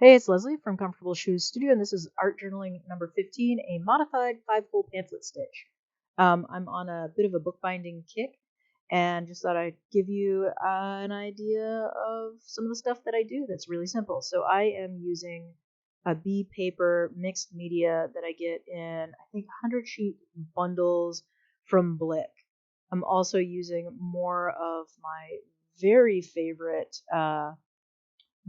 Hey, it's Leslie from Comfortable Shoes Studio, and this is art journaling number 15, a modified 5-hole pamphlet stitch. I'm on a bit of a bookbinding kick, and just thought I'd give you an idea of some of the stuff that I do that's really simple. So I am using a Bee paper mixed media that I get in, I think, 100 sheet bundles from Blick. I'm also using more of my very favorite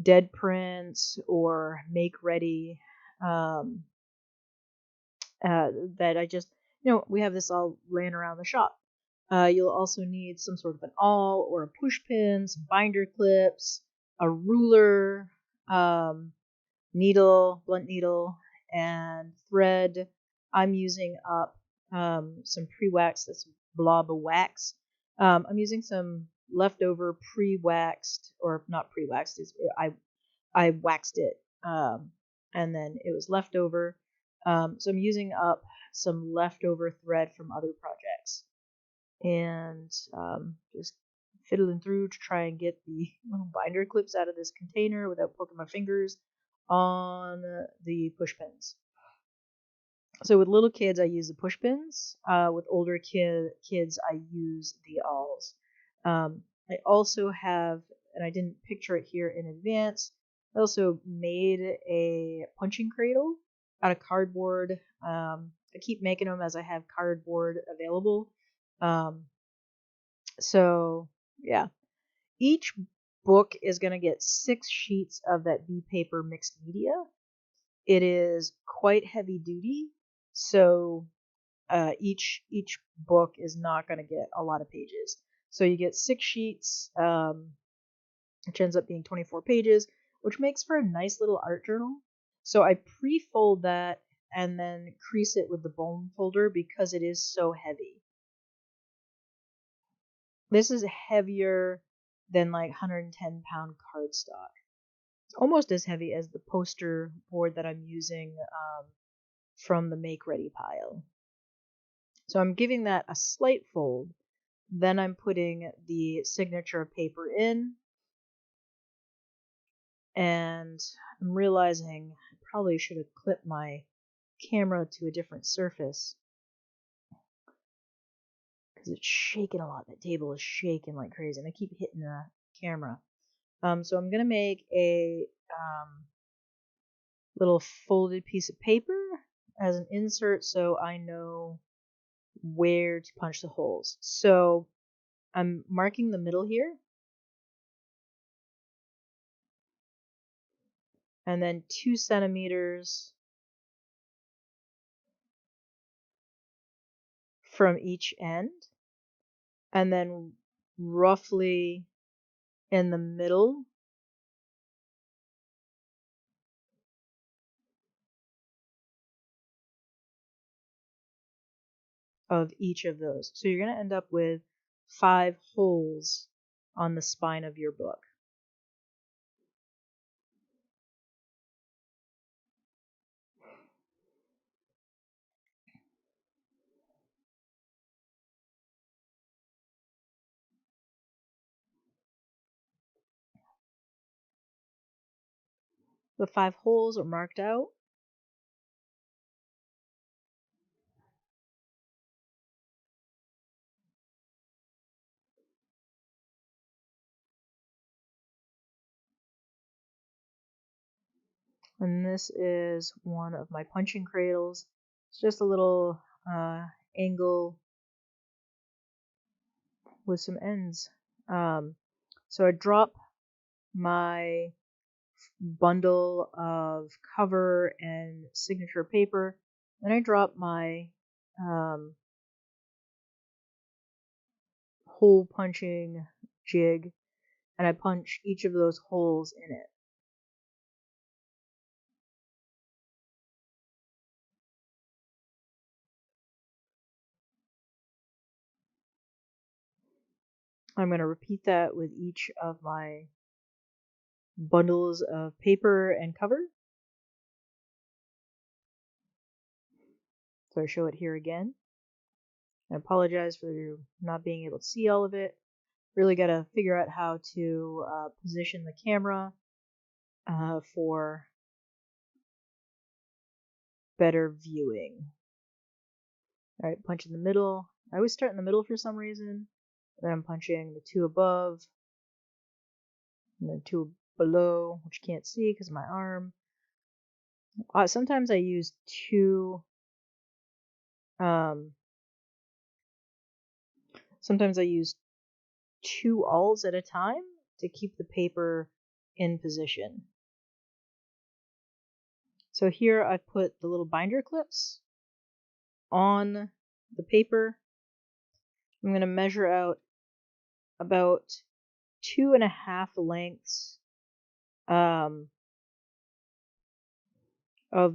dead prints or make ready um, that I just, we have this all laying around the shop. You'll also need some sort of an awl or a push pin, some binder clips, a ruler, needle, blunt needle, and thread. I'm using up some pre-waxed, this blob of wax. I'm using some leftover pre-waxed, or not pre-waxed, I waxed it, and then it was leftover. So I'm using up some leftover thread from other projects, and just fiddling through to try and get the little binder clips out of this container without poking my fingers on the push pins. So with little kids, I use the push pins. With older kids, I use the awls. I also have, and I didn't picture it here in advance, I also made a punching cradle out of cardboard. I keep making them as I have cardboard available. So yeah, each book is going to get 6 sheets of that Bee paper mixed media. It is quite heavy duty, so each book is not going to get a lot of pages. So you get 6 sheets, which ends up being 24 pages, which makes for a nice little art journal. So I pre-fold that and then crease it with the bone folder because it is so heavy. This is heavier than like 110-pound cardstock. It's almost as heavy as the poster board that I'm using from the make ready pile. So I'm giving that a slight fold. Then I'm putting the signature paper in, and I'm realizing I probably should have clipped my camera to a different surface because it's shaking a lot. That table is shaking like crazy, and I keep hitting the camera. So I'm gonna make a little folded piece of paper as an insert so I know where to punch the holes. So I'm marking the middle here, and then 2 centimeters from each end, and then roughly in the middle of each of those. So you're going to end up with 5 holes on the spine of your book. The 5 holes are marked out. And this is one of my punching cradles. It's just a little angle with some ends. So I drop my bundle of cover and signature paper. Then I drop my hole punching jig, and I punch each of those holes in it. I'm going to repeat that with each of my bundles of paper and cover. So I show it here again. I apologize for not being able to see all of it. Really got to figure out how to position the camera for better viewing. Alright, punch in the middle. I always start in the middle for some reason. Then I'm punching the two above, and then two below, which you can't see because of my arm. Sometimes I use two awls at a time to keep the paper in position. So here I've put the little binder clips on the paper. I'm going to measure out about 2.5 lengths of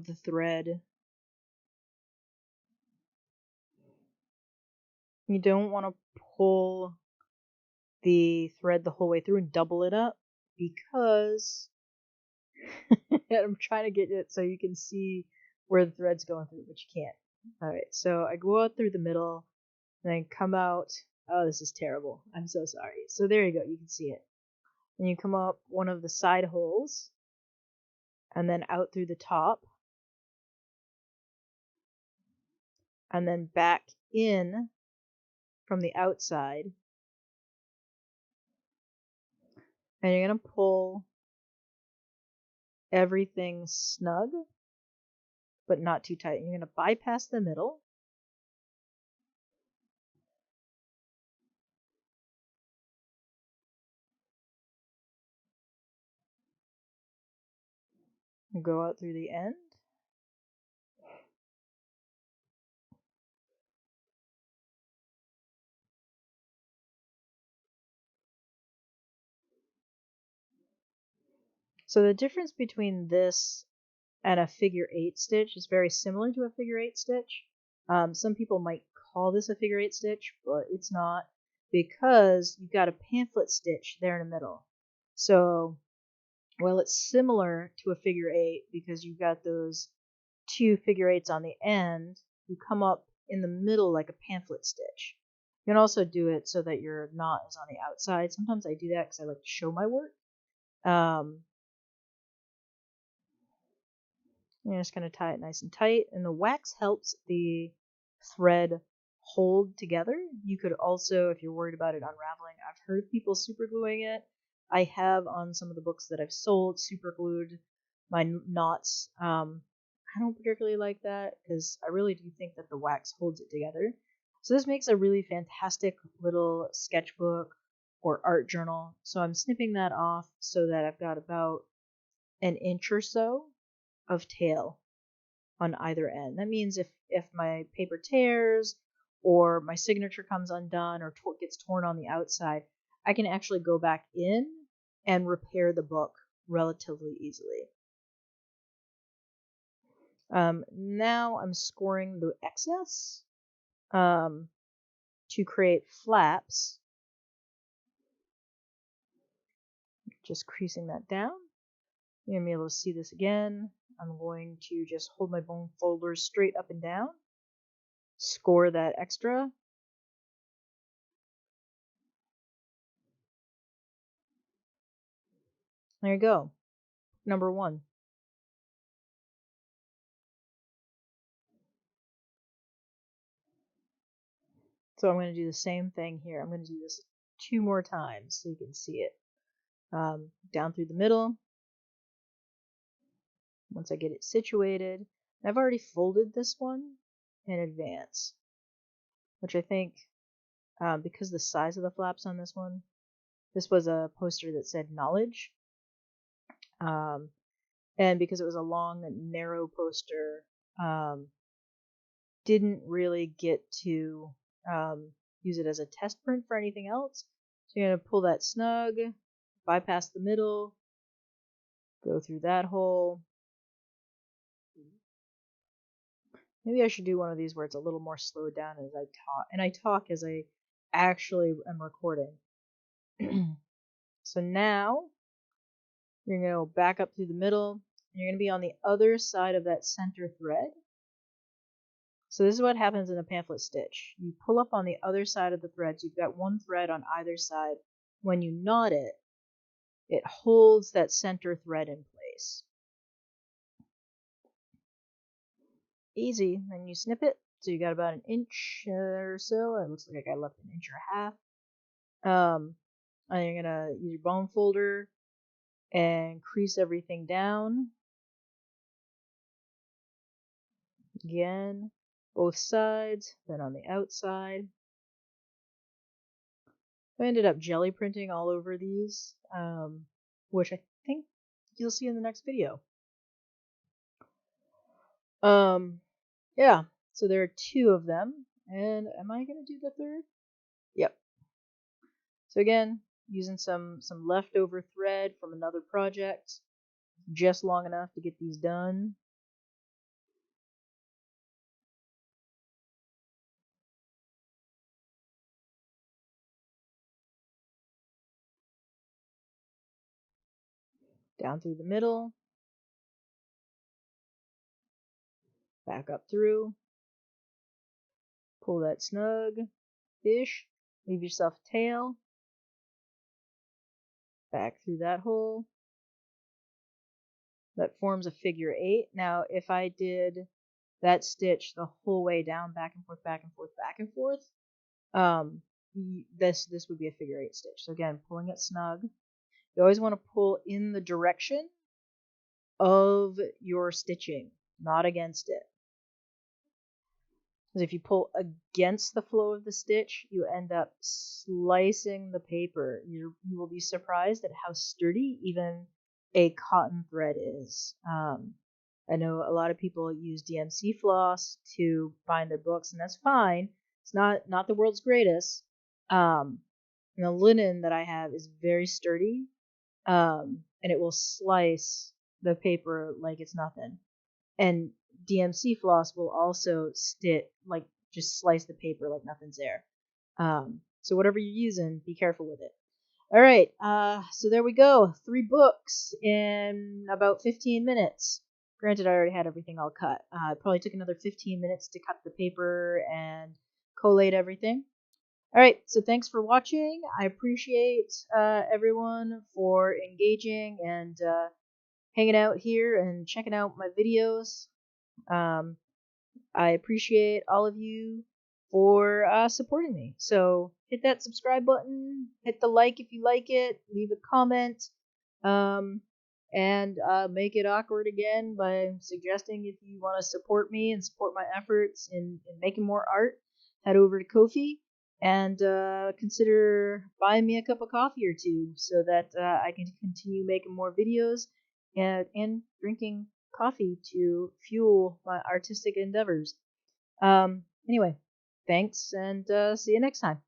the thread. You don't want to pull the thread the whole way through and double it up, because I'm trying to get it so you can see where the thread's going through, but you can't. Alright, so I go out through the middle, and then come out. Oh, this is terrible. I'm so sorry. So there you go, you can see it. And you come up one of the side holes, and then out through the top, and then back in from the outside. And you're going to pull everything snug, but not too tight. You're going to bypass the middle. And go out through the end. So the difference between this and a figure 8 stitch is very similar to a figure 8 stitch. Some people might call this a figure 8 stitch, but it's not, because you've got a pamphlet stitch there in the middle. So, well, it's similar to a figure 8 because you've got those two figure 8s on the end. You come up in the middle like a pamphlet stitch. You can also do it so that your knot is on the outside. Sometimes I do that because I like to show my work. You're just going to tie it nice and tight, and the wax helps the thread hold together. You could also, if you're worried about it unraveling, I've heard people super gluing it. I have, on some of the books that I've sold, super glued my knots. I don't particularly like that because I really do think that the wax holds it together. So this makes a really fantastic little sketchbook or art journal. So I'm snipping that off so that I've got about an inch or so of tail on either end. That means if my paper tears or my signature comes undone or gets torn on the outside, I can actually go back in and repair the book relatively easily. Now I'm scoring the excess to create flaps. Just creasing that down. You're going to be able to see this again. I'm going to just hold my bone folders straight up and down. Score that extra. There you go. Number 1. So I'm going to do the same thing here. I'm going to do this 2 more times so you can see it. Down through the middle. Once I get it situated. I've already folded this one in advance, which I think, because the size of the flaps on this one, this was a poster that said knowledge. And because it was a long, narrow poster, didn't really get to use it as a test print for anything else. So you're going to pull that snug, bypass the middle, go through that hole. Maybe I should do one of these where it's a little more slowed down as I talk. And I talk as I actually am recording. So now you're going to go back up through the middle. And you're going to be on the other side of that center thread. So this is what happens in a pamphlet stitch. You pull up on the other side of the threads. You've got one thread on either side. When you knot it, it holds that center thread in place. Easy. Then you snip it. So you got about an inch or so. It looks like I left an inch or a half. And you're gonna use your bone folder and crease everything down. Again, both sides, then on the outside. I ended up jelly printing all over these, which I think you'll see in the next video. Yeah, so there are 2 of them, and am I gonna do the third? Yep. So again, using some leftover thread from another project, just long enough to get these done. Down through the middle, back up through, pull that snug-ish, leave yourself a tail, back through that hole. That forms a figure 8. Now, if I did that stitch the whole way down, back and forth, back and forth, back and forth, this would be a figure 8 stitch. So again, pulling it snug. You always want to pull in the direction of your stitching, not against it. Because if you pull against the flow of the stitch, you end up slicing the paper. You will be surprised at how sturdy even a cotton thread is. I know a lot of people use DMC floss to bind their books, and that's fine. It's not the world's greatest. And the linen that I have is very sturdy, and it will slice the paper like it's nothing. And DMC floss will also just slice the paper like nothing's there. So whatever you're using, be careful with it. All right, so there we go. 3 books in about 15 minutes. Granted, I already had everything all cut. It probably took another 15 minutes to cut the paper and collate everything. All right, so thanks for watching. I appreciate everyone for engaging and hanging out here and checking out my videos. I appreciate all of you for supporting me. So hit that subscribe button, hit the like if you like it, leave a comment, and make it awkward again by suggesting if you want to support me and support my efforts in making more art. Head over to Ko-fi and consider buying me a cup of coffee or 2 so that I can continue making more videos and drinking coffee to fuel my artistic endeavors. Anyway, thanks and see you next time.